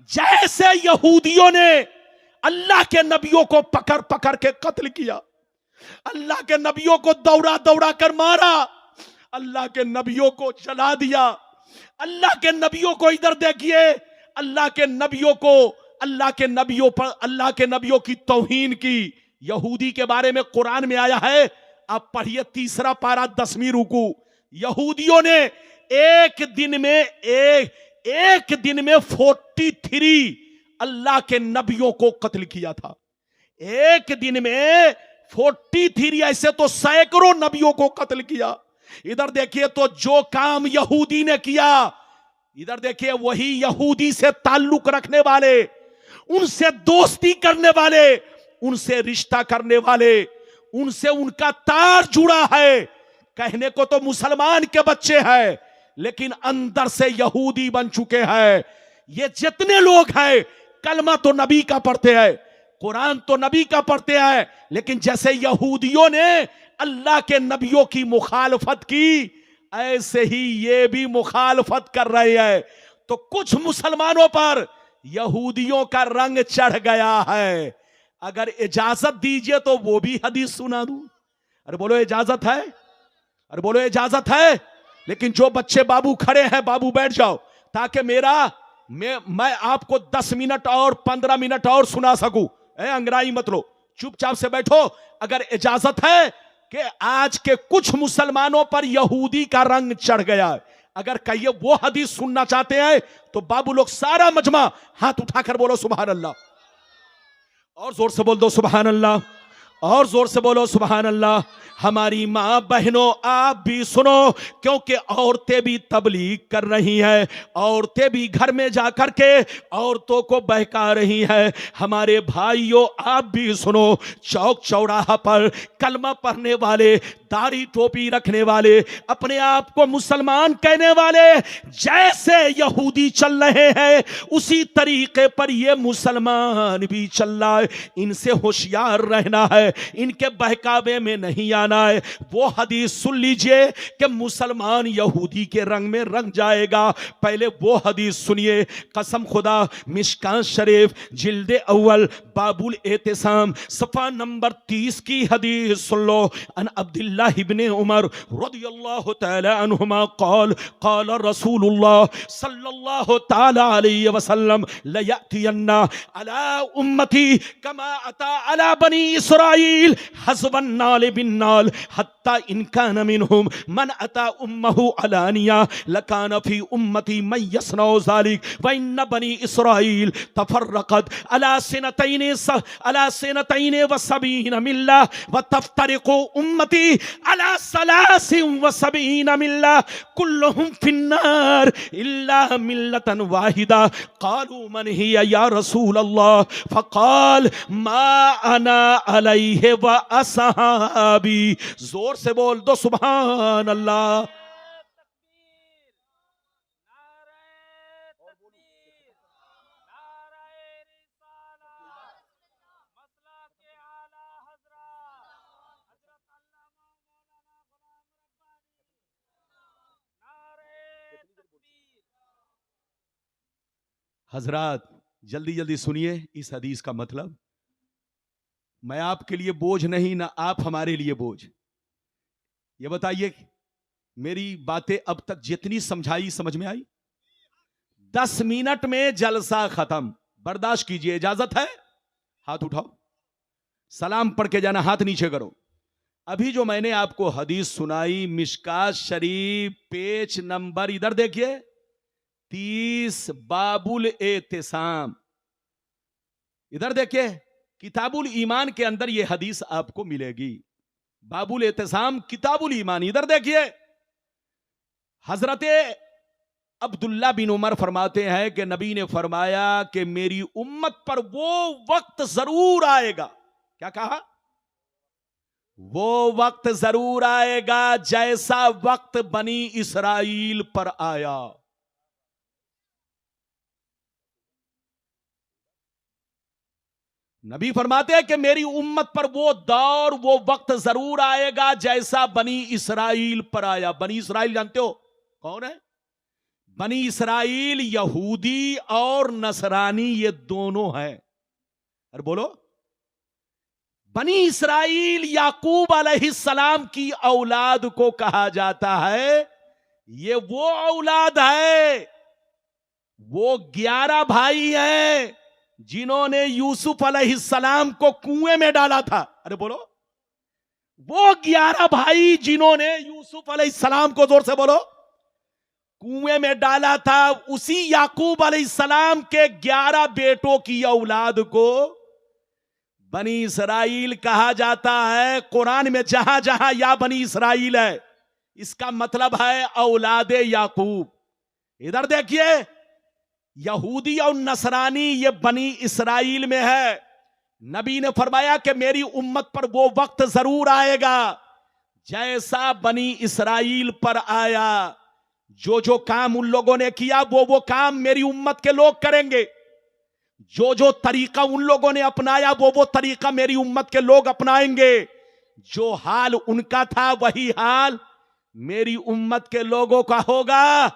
جیسے یہودیوں نے اللہ کے نبیوں کو پکڑ پکڑ کے قتل کیا، اللہ کے نبیوں کو دوڑا دوڑا کر مارا، اللہ کے نبیوں کو جلا دیا، اللہ کے نبیوں کو ادھر دیکھیے، اللہ کے نبیوں کو، اللہ کے نبیوں پر، اللہ کے نبیوں کی توہین کی۔ یہودی کے بارے میں قرآن میں آیا ہے، آپ پڑھیے 3 پارہ 10ویں رکوع، یہودیوں نے ایک دن میں 43 اللہ کے نبیوں کو قتل کیا تھا۔ ایک دن میں 43، ایسے تو سینکڑوں نبیوں کو قتل کیا۔ ادھر دیکھیے تو جو کام یہودی نے کیا، ادھر دیکھیے وہی یہودی سے تعلق رکھنے والے، ان سے دوستی کرنے والے، ان سے رشتہ کرنے والے، ان سے ان کا تار جڑا ہے۔ کہنے کو تو مسلمان کے بچے ہیں لیکن اندر سے یہودی بن چکے ہیں۔ یہ جتنے لوگ ہیں کلمہ تو نبی کا پڑھتے ہیں، قرآن تو نبی کا پڑھتے ہیں، لیکن جیسے یہودیوں نے اللہ کے نبیوں کی مخالفت کی، ایسے ہی یہ بھی مخالفت کر رہے ہیں۔ تو کچھ مسلمانوں پر یہودیوں کا رنگ چڑھ گیا ہے۔ اگر اجازت دیجئے تو وہ بھی حدیث سنا دوں۔ ارے بولو اجازت ہے، ارے بولو اجازت ہے۔ لیکن جو بچے بابو کھڑے ہیں، بابو بیٹھ جاؤ تاکہ میں آپ کو 10 منٹ اور 15 منٹ اور سنا سکوں۔ انگرائی مت لو، چپ چاپ سے بیٹھو۔ اگر اجازت ہے کہ آج کے کچھ مسلمانوں پر یہودی کا رنگ چڑھ گیا ہے، اگر کہیے وہ حدیث سننا چاہتے ہیں تو بابو لوگ سارا مجمع ہاتھ اٹھا کر بولو سبحان اللہ، اور زور سے بول دو سبحان اللہ، اور زور سے بولو سبحان اللہ۔ ہماری ماں بہنوں آپ بھی سنو، کیونکہ عورتیں بھی تبلیغ کر رہی ہیں، عورتیں بھی گھر میں جا کر کے عورتوں کو بہکا رہی ہیں۔ ہمارے بھائیوں آپ بھی سنو، چوک چوراہا پر کلمہ پڑھنے والے، داڑھی ٹوپی رکھنے والے، اپنے آپ کو مسلمان کہنے والے جیسے یہودی چل رہے ہیں اسی طریقے پر یہ مسلمان بھی چل رہا ہے۔ ان سے ہوشیار رہنا ہے، ان کے بہکاوے میں نہیں آنا ہے۔ وہ حدیث سن لیجئے کہ مسلمان یہودی کے رنگ میں رنگ جائے گا۔ پہلے وہ حدیث سنیے، قسم خدا، مشکاة شریف جلد اول باب الاعتصام صفحہ نمبر 30 کی حدیث سن لو۔ ان عبداللہ ابن عمر رضی اللہ تعالی عنہما قال قال رسول اللہ صلی اللہ تعالی علیہ وسلم لیأتین علی امتی کما اتا علی بنی اسرائیل حسب النال بالنال حتی ان کان منہم من اتا امہ علانیہ لکان فی امتی من یصنع ذلک وان بنی اسرائیل تفرقت علی سنتین و سبعین ملہ وتفترق امتی علی 73 ملہ کلہم فی النار الا ملتا واحدہ قالوا من ہی یا رسول اللہ فقال ما انا علیہ و اصحابی۔ زور سے بول دو سبحان اللہ۔ حضرات جلدی جلدی سنیے اس حدیث کا مطلب۔ میں آپ کے لیے بوجھ نہیں، نہ آپ ہمارے لیے بوجھ۔ یہ بتائیے میری باتیں اب تک جتنی سمجھائی سمجھ میں آئی؟ 10 منٹ میں جلسہ ختم، برداشت کیجئے۔ اجازت ہے؟ ہاتھ اٹھاؤ، سلام پڑھ کے جانا، ہاتھ نیچے کرو۔ ابھی جو میں نے آپ کو حدیث سنائی مشکاة شریف پیج نمبر ادھر دیکھیے 30 باب الاعتصام، ادھر دیکھیے کتاب الایمان کے اندر یہ حدیث آپ کو ملے گی۔ باب الاعتصام کتاب الایمان، ادھر دیکھیے حضرت عبداللہ بن عمر فرماتے ہیں کہ نبی نے فرمایا کہ میری امت پر وہ وقت ضرور آئے گا، کیا کہا؟ وہ وقت ضرور آئے گا جیسا وقت بنی اسرائیل پر آیا۔ نبی فرماتے ہیں کہ میری امت پر وہ دور، وہ وقت ضرور آئے گا جیسا بنی اسرائیل پر آیا۔ بنی اسرائیل جانتے ہو کون ہے؟ بنی اسرائیل یہودی اور نصرانی یہ دونوں ہیں. ارے بولو. بنی اسرائیل یعقوب علیہ السلام کی اولاد کو کہا جاتا ہے. یہ وہ اولاد ہے, وہ 11 بھائی ہیں جنہوں نے یوسف علیہ السلام کو کنویں میں ڈالا تھا. ارے بولو. وہ 11 بھائی جنہوں نے یوسف علیہ السلام کو, زور سے بولو, کنویں میں ڈالا تھا, اسی یعقوب علیہ السلام کے 11 بیٹوں کی اولاد کو بنی اسرائیل کہا جاتا ہے. قرآن میں جہاں جہاں یا بنی اسرائیل ہے اس کا مطلب ہے اولاد یعقوب. ادھر دیکھیے, یہودی اور نصرانی یہ بنی اسرائیل میں ہے. نبی نے فرمایا کہ میری امت پر وہ وقت ضرور آئے گا جیسا بنی اسرائیل پر آیا. جو کام ان لوگوں نے کیا وہ کام میری امت کے لوگ کریں گے. جو طریقہ ان لوگوں نے اپنایا وہ طریقہ میری امت کے لوگ اپنائیں گے. جو حال ان کا تھا وہی حال میری امت کے لوگوں کا ہوگا.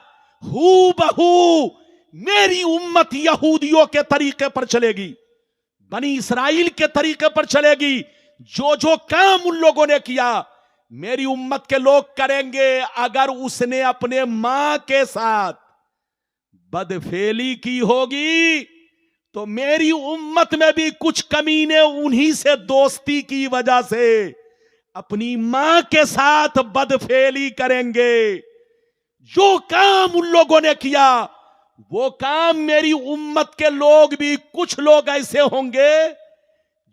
ہو بہو میری امت یہودیوں کے طریقے پر چلے گی, بنی اسرائیل کے طریقے پر چلے گی. جو کام ان لوگوں نے کیا میری امت کے لوگ کریں گے. اگر اس نے اپنے ماں کے ساتھ بدفعلی کی ہوگی تو میری امت میں بھی کچھ کمینے انہی سے دوستی کی وجہ سے اپنی ماں کے ساتھ بدفعلی کریں گے. جو کام ان لوگوں نے کیا وہ کام میری امت کے لوگ بھی, کچھ لوگ ایسے ہوں گے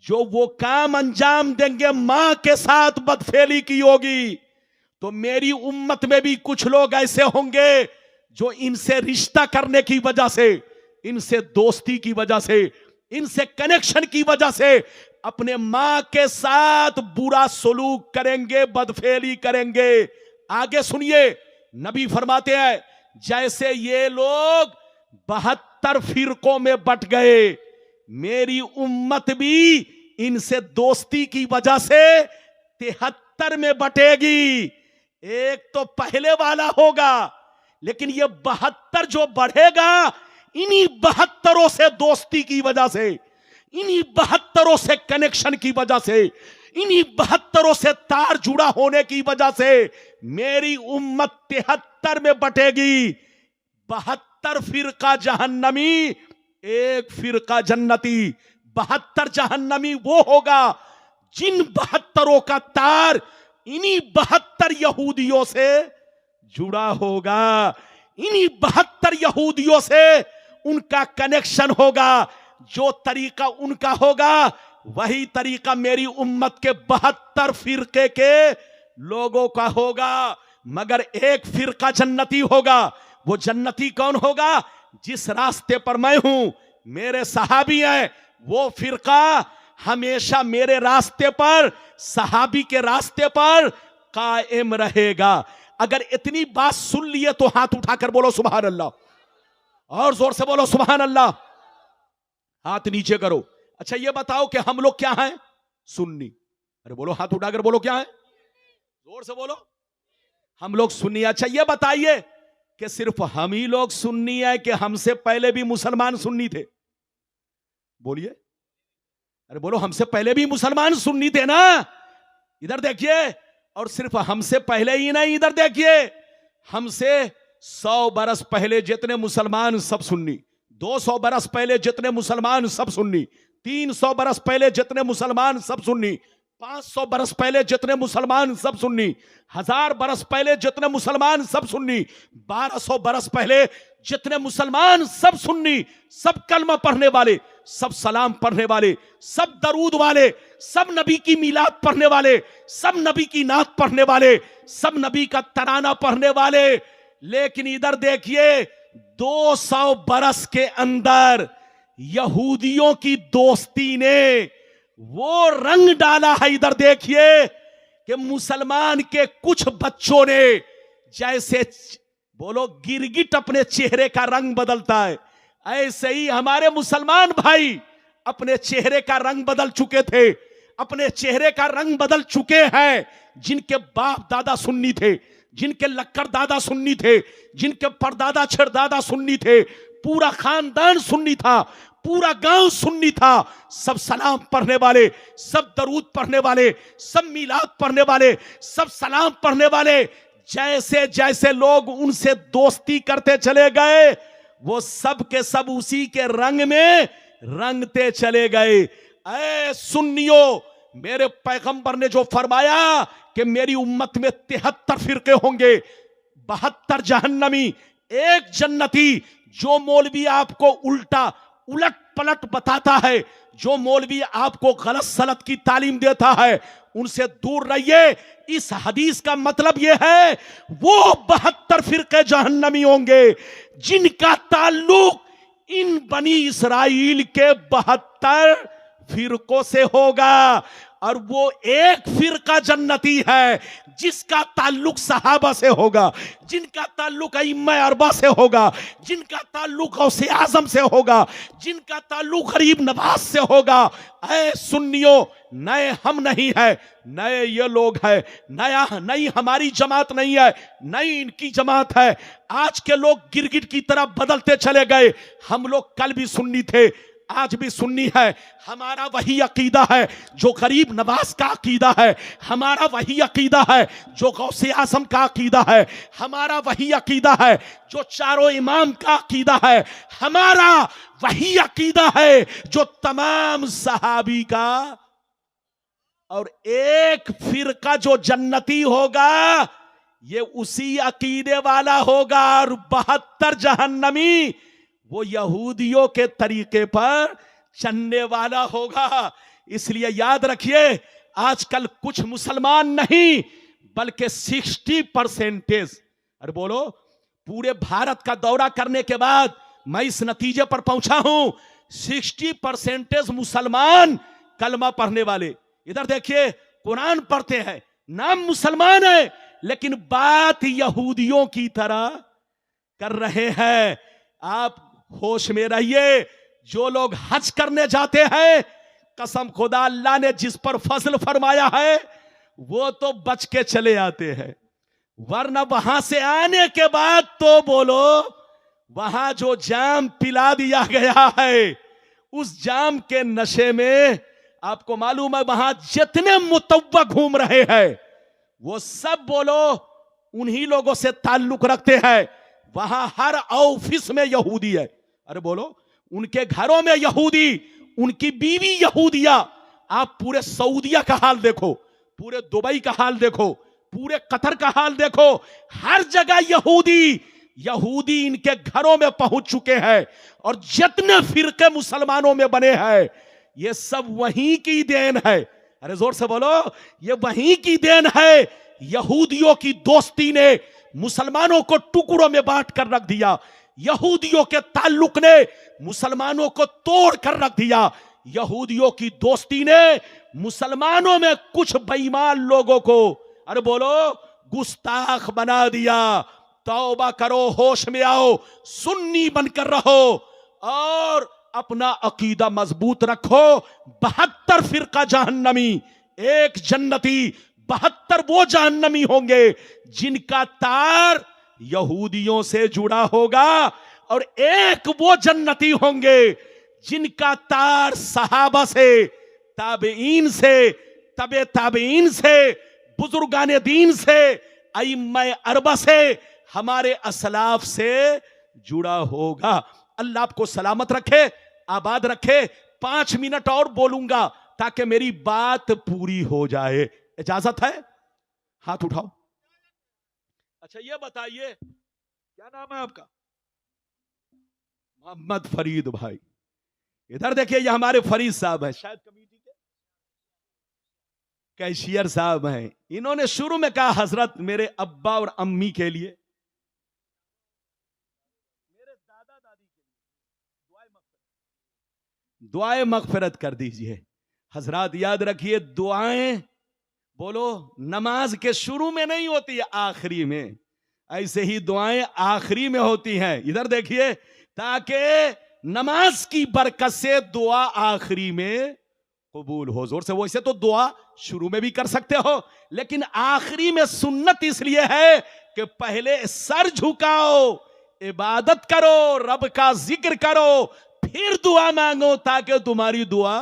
جو وہ کام انجام دیں گے. ماں کے ساتھ بدفعلی کی ہوگی تو میری امت میں بھی کچھ لوگ ایسے ہوں گے جو ان سے رشتہ کرنے کی وجہ سے, ان سے دوستی کی وجہ سے, ان سے کنیکشن کی وجہ سے اپنے ماں کے ساتھ برا سلوک کریں گے, بدفعلی کریں گے. آگے سنیے, نبی فرماتے ہیں جیسے یہ لوگ 72 فرقوں میں بٹ گئے میری امت بھی ان سے دوستی کی وجہ سے 73 میں بٹے گی. ایک تو پہلے والا ہوگا لیکن یہ 72 جو بڑھے گا انہی 72 سے دوستی کی وجہ سے, انہی 72 سے کنیکشن کی وجہ سے, انہی 72 سے تار جڑا ہونے کی وجہ سے میری امت 73 میں بٹے گی. 72 فرقہ جہنمی, ایک فرقہ جنتی. 72 جہنمی وہ ہوگا جن 72 کا تار انہی 72 یہودیوں سے جڑا ہوگا, انہی 72 یہودیوں سے ان کا کنیکشن ہوگا. جو طریقہ ان کا ہوگا وہی طریقہ میری امت کے 72 فرقے کے لوگوں کا ہوگا. مگر ایک فرقہ جنتی ہوگا. وہ جنتی کون ہوگا؟ جس راستے پر میں ہوں, میرے صحابی ہیں, وہ فرقہ ہمیشہ میرے راستے پر, صحابی کے راستے پر قائم رہے گا. اگر اتنی بات سن لیے تو ہاتھ اٹھا کر بولو سبحان اللہ, اور زور سے بولو سبحان اللہ. ہاتھ نیچے کرو. اچھا یہ بتاؤ کہ ہم لوگ کیا ہیں؟ سنی. ارے بولو, ہاتھ اٹھا کر بولو کیا ہیں, زور سے بولو. ہم لوگ سنی. اچھا یہ بتائیے کہ صرف ہم ہی لوگ سنی ہے کہ ہم سے پہلے بھی مسلمان سنی تھے؟ بولیے. ارے بولو, ہم سے پہلے بھی مسلمان سنی تھے نا. ادھر دیکھیے, اور صرف ہم سے پہلے ہی نہیں, ادھر دیکھیے, ہم سے 100 برس پہلے جتنے مسلمان سب سنی, 200 برس پہلے جتنے مسلمان سب سنی, 300 برس پہلے جتنے مسلمان سب سنی, 500 برس پہلے جتنے مسلمان سب سنی, 1000 برس پہلے جتنے مسلمان سب سنی, 1200 برس پہلے جتنے مسلمان سب سنی, سب کلمہ پڑھنے والے, سب سلام پڑھنے والے, سب درود والے, سب نبی کی میلاد پڑھنے والے, سب نبی کی نعت پڑھنے والے, سب نبی کا ترانہ پڑھنے والے. لیکن ادھر دیکھیے, 200 برس کے اندر یہودیوں کی دوستی نے وہ رنگ ڈالا ہے. ادھر دیکھیے کہ مسلمان کے کچھ بچوں نے جیسے بولو گرگٹ اپنے چہرے کا رنگ بدلتا ہے, ایسے ہی ہمارے مسلمان بھائی اپنے چہرے کا رنگ بدل چکے تھے, اپنے چہرے کا رنگ بدل چکے ہیں. جن کے باپ دادا سنی تھے, جن کے لکڑ دادا سنی تھے، جن کے پردادا چھڑدادا سنی تھے، پورا خاندان سنی تھا، پورا گاؤں سنی تھا، سب سلام پڑھنے والے، سب درود پڑھنے والے، سب میلاد پڑھنے والے، سب سلام پڑھنے والے، جیسے جیسے لوگ ان سے دوستی کرتے چلے گئے وہ سب کے سب اسی کے رنگ میں رنگتے چلے گئے۔ اے سنیو، میرے پیغمبر نے جو فرمایا کہ میری امت میں 73 فرقے ہوں گے، 72 جہنمی، 1 جنتی۔ جو مولوی آپ کو الٹ پلٹ بتاتا ہے، جو مولوی آپ کو غلط سلط کی تعلیم دیتا ہے، ان سے دور رہیے۔ اس حدیث کا مطلب یہ ہے وہ 72 فرقے جہنمی ہوں گے جن کا تعلق ان بنی اسرائیل کے 72 فرقوں سے ہوگا، اور وہ 1 فرقہ جنتی ہے جس کا تعلق صحابہ سے ہوگا، جن کا تعلق ائمہ اربعہ سے ہوگا، جن کا تعلق غوث اعظم سے ہوگا، جن کا تعلق غریب نواز سے ہوگا۔ اے سنیوں، نئے ہم نہیں ہے، نئے یہ لوگ ہیں، نئی ہماری جماعت نہیں ہے، نئی ان کی جماعت ہے۔ آج کے لوگ گرگٹ کی طرح بدلتے چلے گئے، ہم لوگ کل بھی سنی تھے، آج بھی سنی ہے۔ ہمارا وہی عقیدہ ہے جو غریب نواز کا عقیدہ ہے، ہمارا وہی عقیدہ ہے جو غوث اعظم کا عقیدہ ہے، ہمارا وہی عقیدہ ہے جو چاروں امام کا عقیدہ ہے، ہمارا وہی عقیدہ ہے جو تمام صحابی کا۔ اور 1 فرقہ جو جنتی ہوگا یہ اسی عقیدے والا ہوگا، اور 72 جہنمی وہ یہودیوں کے طریقے پر چلنے والا ہوگا۔ اس لیے یاد رکھیے، آج کل کچھ مسلمان نہیں بلکہ 60%، ارے بولو، پورے بھارت کا دورہ کرنے کے بعد میں اس نتیجے پر پہنچا ہوں 60% مسلمان کلمہ پڑھنے والے۔ ادھر دیکھیے، قرآن پڑھتے ہیں، نام مسلمان ہے، لیکن بات یہودیوں کی طرح کر رہے ہیں۔ آپ ہوش میں رہیے، جو لوگ حج کرنے جاتے ہیں، قسم خدا اللہ نے جس پر فضل فرمایا ہے وہ تو بچ کے چلے آتے ہیں، ورنہ وہاں سے آنے کے بعد تو بولو، وہاں جو جام پلا دیا گیا ہے اس جام کے نشے میں آپ کو معلوم ہے وہاں جتنے متوع گھوم رہے ہیں وہ سب بولو انہی لوگوں سے تعلق رکھتے ہیں۔ وہاں ہر آفس میں یہودی ہے، ارے بولو، ان کے گھروں میں یہودی، ان کی بیوی یہودیہ۔ آپ پورے سعودیہ کا حال دیکھو، پورے دبئی کا حال دیکھو، پورے قطر کا حال دیکھو، ہر جگہ یہودی ان کے گھروں میں پہنچ چکے ہیں۔ اور جتنے فرقے مسلمانوں میں بنے ہیں یہ سب وہیں کی دین ہے، ارے زور سے بولو، یہ وہیں کی دین ہے۔ یہودیوں کی دوستی نے مسلمانوں کو ٹکڑوں میں بانٹ کر رکھ دیا، یہودیوں کے تعلق نے مسلمانوں کو توڑ کر رکھ دیا، یہودیوں کی دوستی نے مسلمانوں میں کچھ بے ایمان لوگوں کو، ارے بولو، گستاخ بنا دیا۔ توبہ کرو، ہوش میں آؤ، سنی بن کر رہو اور اپنا عقیدہ مضبوط رکھو۔ 72 فرقہ جہنمی، 1 جنتی، 72 وہ جہنمی ہوں گے جن کا تار یہودیوں سے جڑا ہوگا، اور 1 وہ جنتی ہوں گے جن کا تار صحابہ سے، تابعین سے، تبع تابعین سے، بزرگان دین سے، ائمہ اربعہ سے، ہمارے اسلاف سے جڑا ہوگا۔ اللہ آپ کو سلامت رکھے، آباد رکھے۔ 5 منٹ اور بولوں گا تاکہ میری بات پوری ہو جائے، اجازت ہے؟ ہاتھ اٹھاؤ۔ اچھا یہ بتائیے کیا نام ہے آپ کا؟ محمد فرید بھائی۔ ادھر دیکھیے، یہ ہمارے فرید صاحب ہیں، شاید کمیٹی کے کیشیئر صاحب ہیں۔ انہوں نے شروع میں کہا حضرت میرے ابا اور امی کے لیے، میرے دادا دادی کے لیے دعائیں مغفرت کر دیجئے۔ حضرات یاد رکھیے، دعائیں بولو نماز کے شروع میں نہیں ہوتی، آخری میں۔ ایسے ہی دعائیں آخری میں ہوتی ہیں، ادھر دیکھیے، تاکہ نماز کی برکت سے دعا آخری میں قبول ہو. زور سے. ویسے تو دعا شروع میں بھی کر سکتے ہو, لیکن آخری میں سنت اس لیے ہے کہ پہلے سر جھکاؤ, عبادت کرو, رب کا ذکر کرو, پھر دعا مانگو تاکہ تمہاری دعا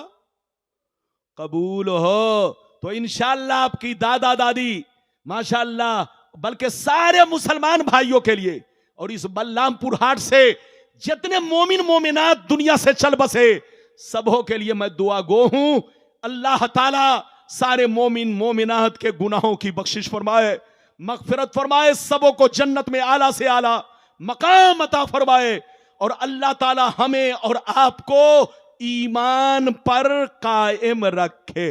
قبول ہو. تو انشاءاللہ آپ کی دادا دادی ماشاءاللہ, بلکہ سارے مسلمان بھائیوں کے لیے اور اس بلرام پور ہاٹ سے جتنے مومن مومنات دنیا سے چل بسے سبوں کے لیے میں دعا گو ہوں. اللہ تعالی سارے مومن مومنات کے گناہوں کی بخشش فرمائے, مغفرت فرمائے, سبوں کو جنت میں اعلیٰ سے اعلیٰ مقام عطا فرمائے, اور اللہ تعالی ہمیں اور آپ کو ایمان پر قائم رکھے.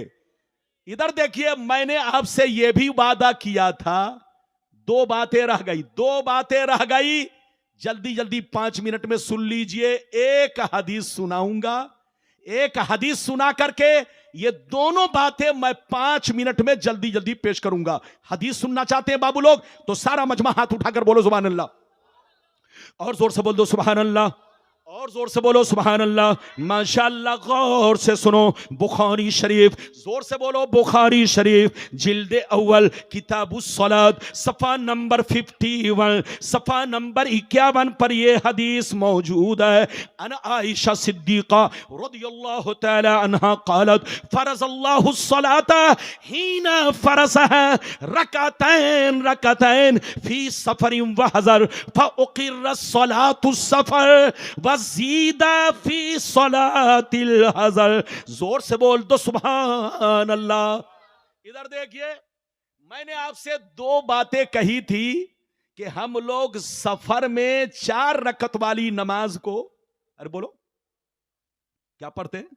ادھر دیکھیے, میں نے آپ سے یہ بھی وعدہ کیا تھا, دو باتیں رہ گئی, جلدی جلدی 5 منٹ میں سن لیجئے. ایک حدیث سناؤں گا, ایک حدیث سنا کر کے یہ دونوں باتیں میں 5 منٹ میں جلدی جلدی پیش کروں گا. حدیث سننا چاہتے ہیں بابو لوگ تو سارا مجمع ہاتھ اٹھا کر بولو سبحان اللہ, اور زور سے بول دو سبحان اللہ, اور زور سے بولو سبحان اللہ. ماشاءاللہ غور سے سنو, بخاری شریف, زور سے بولو بخاری شریف, جلد اول کتاب الصلاۃ, صفحہ نمبر 51, صفحہ نمبر 51 پر یہ حدیث موجود ہے. ان عائشہ صدیقہ رضی اللہ تعالی عنہا قالت فرض اللہ الصلاۃ حین فرضها رکعتین فی سفر وحضر فاقر الصلاۃ السفر وزیدہ فی صلاۃ الحضر. زور سے بول دو سبحان اللہ. ادھر دیکھیے, میں نے آپ سے 2 باتیں کہی تھی کہ ہم لوگ سفر میں 4 رکعت والی نماز کو, ارے بولو کیا پڑھتے ہیں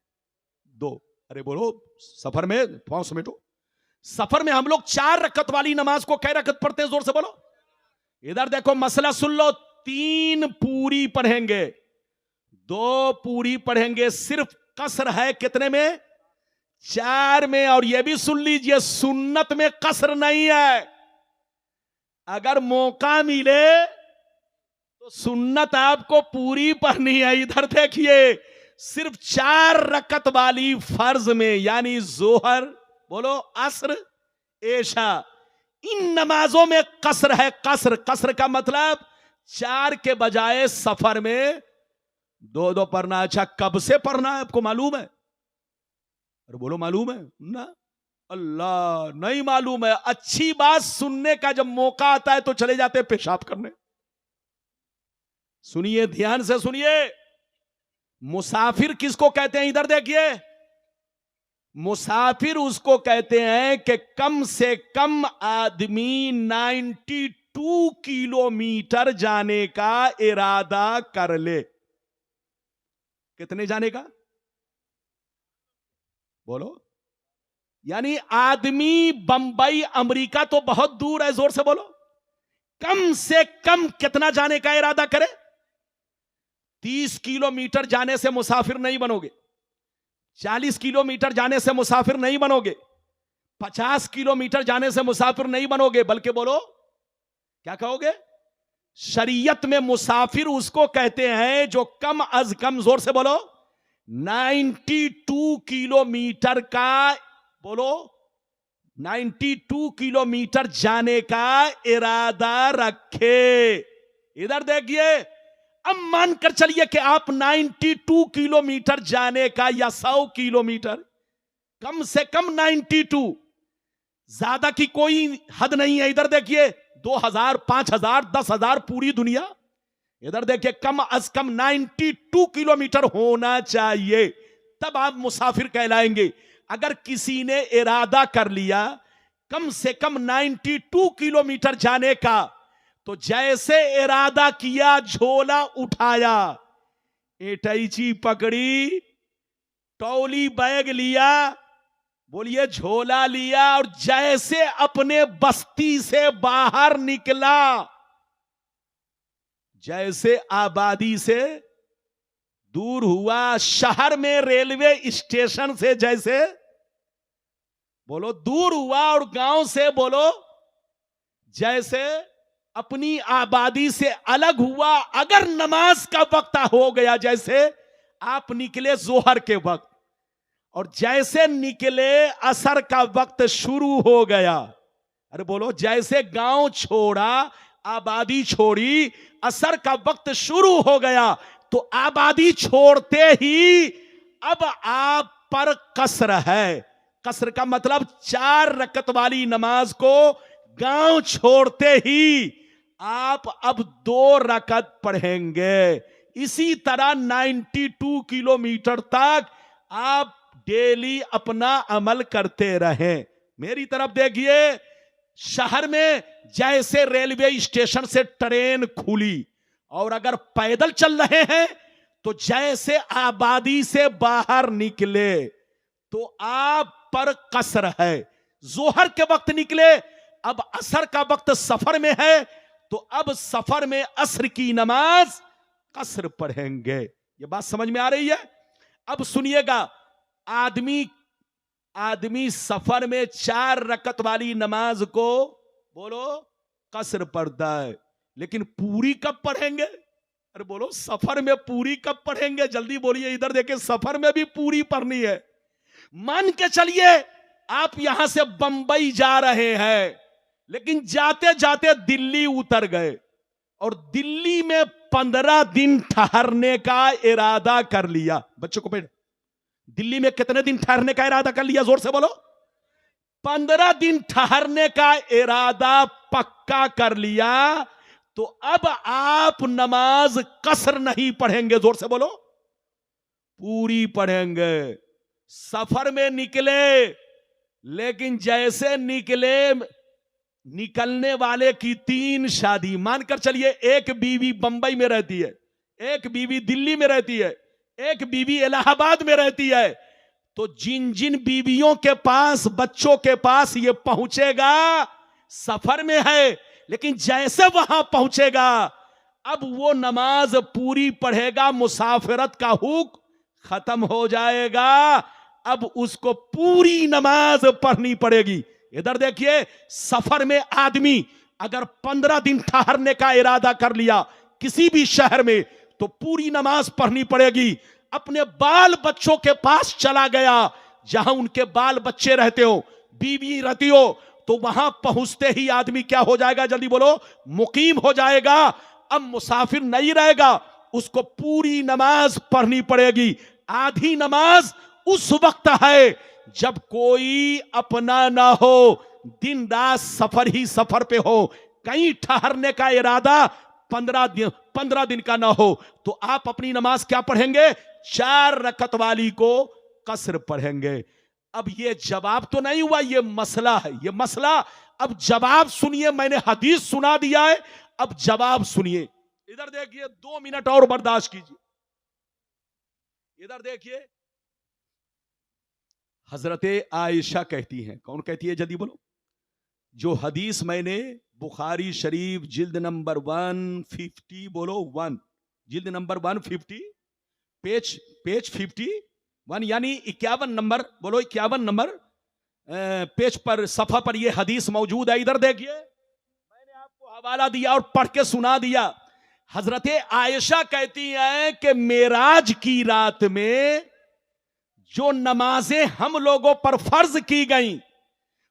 2, ارے بولو سفر میں 5 سمیٹو, سفر میں ہم لوگ 4 رکعت والی نماز کو کئی رکعت پڑھتے ہیں, زور سے بولو. ادھر دیکھو مسئلہ سن لو, 3 پوری پڑھیں گے, 2 پوری پڑھیں گے, صرف قصر ہے کتنے میں 4 میں. اور یہ بھی سن لیجئے سنت میں قصر نہیں ہے, اگر موقع ملے تو سنت آپ کو پوری پڑھنی ہے. ادھر دیکھیے, صرف 4 رکعت والی فرض میں یعنی ظہر, بولو عصر, عشاء, ان نمازوں میں قصر ہے. قصر کا مطلب 4 کے بجائے سفر میں 2 پڑھنا. اچھا کب سے پڑھنا ہے آپ کو معلوم ہے؟ ارے بولو معلوم ہے نا, اللہ نہیں معلوم ہے. اچھی بات سننے کا جب موقع آتا ہے تو چلے جاتے ہیں پیشاب کرنے. سنیے دھیان سے سنیے, مسافر کس کو کہتے ہیں؟ ادھر دیکھیے, مسافر اس کو کہتے ہیں کہ کم سے کم آدمی 92 کلومیٹر جانے کا ارادہ کر لے. کتنے جانے کا بولو؟ یعنی آدمی بمبئی امریکہ تو بہت دور ہے, زور سے بولو. کم سے کم کتنا جانے کا ارادہ کرے؟ 30 کلومیٹر جانے سے مسافر نہیں بنو گے, 40 کلومیٹر جانے سے مسافر نہیں بنو گے, 50 کلومیٹر جانے سے مسافر نہیں بنو گے, بلکہ بولو کیا کہو گے؟ شریعت میں مسافر اس کو کہتے ہیں جو کم از کم, زور سے بولو, 92 کلومیٹر کا, بولو 92 کلومیٹر جانے کا ارادہ رکھے. ادھر دیکھیے, اب مان کر چلیے کہ آپ 92 کلومیٹر جانے کا یا 100 کلومیٹر, کم سے کم 92, زیادہ کی کوئی حد نہیں ہے. ادھر دیکھیے 2000 5000 10,000 پوری دنیا. ادھر دیکھیے کم از کم 92 کلومیٹر ہونا چاہیے, تب آپ مسافر کہلائیں گے. اگر کسی نے ارادہ کر لیا کم سے کم 92 کلومیٹر جانے کا, تو جیسے ارادہ کیا جھولا اٹھایا, اٹیچی پکڑی, ٹولی بیگ لیا, بولیے جھولا لیا, اور جیسے اپنے بستی سے باہر نکلا, جیسے آبادی سے دور ہوا, شہر میں ریلوے اسٹیشن سے جیسے بولو دور ہوا, اور گاؤں سے بولو جیسے اپنی آبادی سے الگ ہوا, اگر نماز کا وقت ہو گیا, جیسے آپ نکلے ظہر کے وقت اور جیسے نکلے عصر کا وقت شروع ہو گیا. ارے بولو, جیسے گاؤں چھوڑا, آبادی چھوڑی, عصر کا وقت شروع ہو گیا تو آبادی چھوڑتے ہی اب آپ پر قصر ہے. قصر کا مطلب 4 رکعت والی نماز کو گاؤں چھوڑتے ہی آپ اب 2 رکعت پڑھیں گے. اسی طرح 92 کلومیٹر تک آپ ڈیلی اپنا عمل کرتے رہیں. میری طرف دیکھیے, شہر میں جیسے ریلوے اسٹیشن سے ٹرین کھلی اور اگر پیدل چل رہے ہیں تو جیسے آبادی سے باہر نکلے تو آپ پر قصر ہے. ظہر کے وقت نکلے, اب عصر کا وقت سفر میں ہے تو اب سفر میں عصر کی نماز قصر پڑھیں گے. یہ بات سمجھ میں آ رہی ہے؟ اب سنیے گا, آدمی سفر میں 4 رکعت والی نماز کو بولو قصر پڑھتا ہے, لیکن پوری کب پڑھیں گے؟ ارے بولو, سفر میں پوری کب پڑھیں گے؟ جلدی بولیے, ادھر دیکھیں, سفر میں بھی پوری پڑھنی ہے. مان کے چلیے آپ یہاں سے بمبئی جا رہے ہیں, لیکن جاتے جاتے دلی اتر گئے اور دلی میں 15 دن ٹھہرنے کا ارادہ کر لیا. بچوں کو بیٹھ, دلی میں کتنے دن ٹھہرنے کا ارادہ کر لیا؟ زور سے بولو. 15 دن ٹھہرنے کا ارادہ پکا کر لیا تو اب آپ نماز قصر نہیں پڑھیں گے. زور سے بولو, پوری پڑھیں گے. سفر میں نکلے, لیکن جیسے نکلنے والے کی 3 شادی, مان کر چلیے ایک بیوی بمبئی میں رہتی ہے, ایک بیوی دلی میں رہتی ہے, ایک بیوی الہ آباد میں رہتی ہے, تو جن بیویوں کے پاس بچوں کے پاس یہ پہنچے گا سفر میں ہے, لیکن جیسے وہاں پہنچے گا اب وہ نماز پوری پڑھے گا, مسافرت کا حکم ختم ہو جائے گا, اب اس کو پوری نماز پڑھنی پڑے گی. ادھر دیکھیے, سفر میں آدمی اگر 15 دن ٹھہرنے کا ارادہ کر لیا کسی بھی شہر میں تو پوری نماز پڑھنی پڑے گی. اپنے بال بچوں کے پاس چلا گیا, جہاں ان کے بال بچے رہتے ہو, بیوی رہتی ہو, تو وہاں پہنچتے ہی آدمی کیا ہو جائے گا؟ جلدی بولو, مقیم ہو جائے گا. اب مسافر نہیں رہے گا, اس کو پوری نماز پڑھنی پڑے گی. آدھی نماز اس وقت ہے جب کوئی اپنا نہ ہو, دن رات سفر ہی سفر پہ ہو, کہیں ٹھہرنے کا ارادہ 15 دن کا نہ ہو, تو آپ اپنی نماز کیا پڑھیں گے؟ 4 رکعت والی کو قصر پڑھیں گے. اب یہ جواب تو نہیں ہوا, یہ مسئلہ ہے. یہ مسئلہ, اب جواب سنیے, میں نے حدیث سنا دیا ہے, اب جواب سنیے. ادھر دیکھیے, 2 منٹ اور برداشت کیجیے. ادھر دیکھیے, حضرت عائشہ کہتی ہیں, کون کہتی ہے؟ جلدی بولو. جو حدیث میں نے بخاری شریف جلد نمبر 150, بولو 1, جلد نمبر 150, پیج 51 یعنی 51 نمبر, بولو 51 نمبر پیج پر, صفحہ پر یہ حدیث موجود ہے. ادھر دیکھیے, میں نے آپ کو حوالہ دیا اور پڑھ کے سنا دیا. حضرت عائشہ کہتی ہیں کہ معراج کی رات میں جو نمازیں ہم لوگوں پر فرض کی گئیں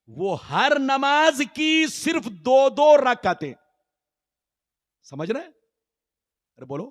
وہ ہر نماز کی صرف 2 رکعتیں. سمجھ رہے ہیں؟ ارے بولو.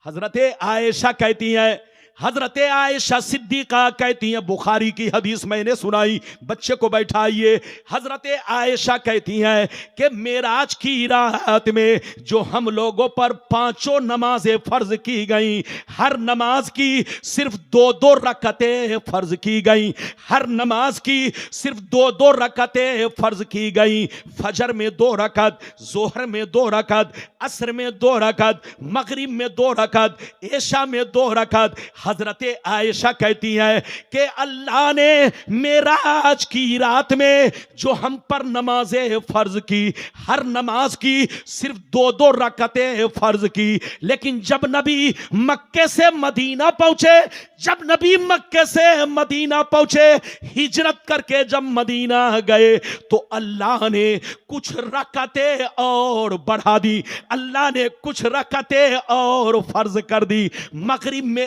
حضرت عائشہ کہتی ہیں, حضرت عائشہ صدیقہ کہتی ہیں, بخاری کی حدیث میں نے سنائی, بچے کو بیٹھائیے. حضرت عائشہ کہتی ہیں کہ معراج کی رات میں جو ہم لوگوں پر 5 نمازیں فرض کی گئیں, ہر نماز کی صرف 2 رکعتیں فرض کی گئیں, ہر نماز کی صرف 2 رکعتیں فرض کی گئیں. فجر میں 2 رکعت, ظہر میں 2 رکعت, عصر میں 2 رکعت, مغرب میں 2 رکعت, عشاء میں 2 رکعت. حضرت عائشہ کہتی ہے کہ اللہ نے معراج کی رات میں جو ہم پر نمازیں فرض کی, ہر نماز کی صرف 2 رکعتیں فرض کی. لیکن جب نبی مکے سے مدینہ پہنچے, ہجرت کر کے جب مدینہ گئے تو اللہ نے کچھ رکعتیں اور بڑھا دی, اللہ نے کچھ رکعتیں اور فرض کر دی. مغرب میں